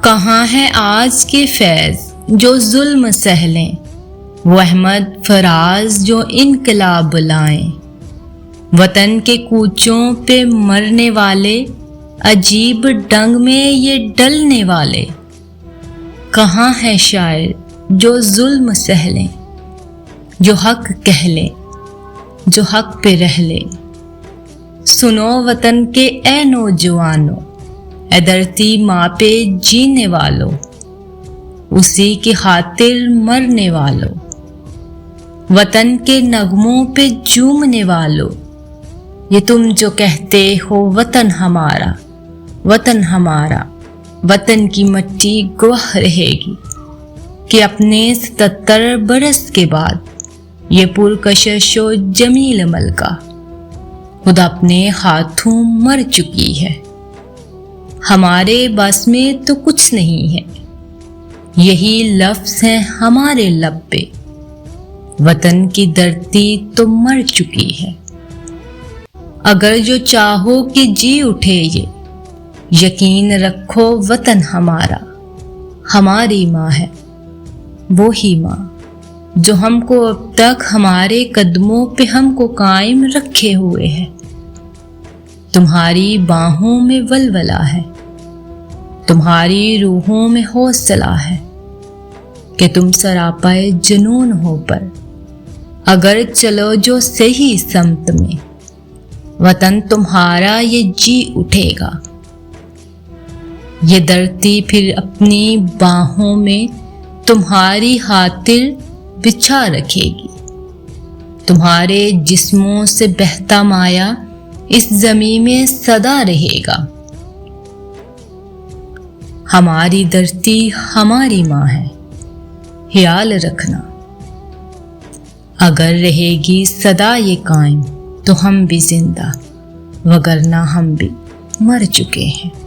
کہاں ہے آج کے فیض جو ظلم سہ لیں، وہ احمد فراز جو انقلاب لائیں۔ وطن کے کوچوں پہ مرنے والے، عجیب ڈنگ میں یہ ڈلنے والے۔ کہاں ہے شاعر جو ظلم سہ لیں، جو حق کہہ لیں، جو حق پہ رہ لیں۔ سنو وطن کے اے نوجوانوں، اے دھرتی ماں پہ جینے والوں، اسی کی خاطر مرنے والوں۔ وطن کے نغموں پہ جھومنے والوں، یہ تم جو کہتے ہو وطن ہمارا، وطن ہمارا، وطن کی مٹی گواہ رہے گی کہ اپنے 77 برس کے بعد یہ پرکشش و جمیل ملکہ خود اپنے ہاتھوں مر چکی ہے۔ ہمارے بس میں تو کچھ نہیں ہے، یہی لفظ ہیں ہمارے لب پہ، وطن کی دھرتی تو مر چکی ہے۔ اگر جو چاہو کہ جی اٹھے یہ، یقین رکھو وطن ہمارا، ہماری ماں ہے، وہی ماں جو ہم کو اب تک ہمارے قدموں پہ ہم کو قائم رکھے ہوئے ہے۔ تمہاری باہوں میں ولولہ ہے، تمہاری روحوں میں حوصلہ ہے کہ تم سراپائے جنون ہو پر اگر چلو جو صحیح سمت میں، وطن تمہارا یہ جی اٹھے گا۔ یہ دھرتی پھر اپنی باہوں میں تمہاری خاطر بچھا رکھے گی۔ تمہارے جسموں سے بہتا مایا اس زمین میں سدا رہے گا۔ ہماری دھرتی ہماری ماں ہے، خیال رکھنا۔ اگر رہے گی سدا یہ قائم تو ہم بھی زندہ، وگرنہ ہم بھی مر چکے ہیں۔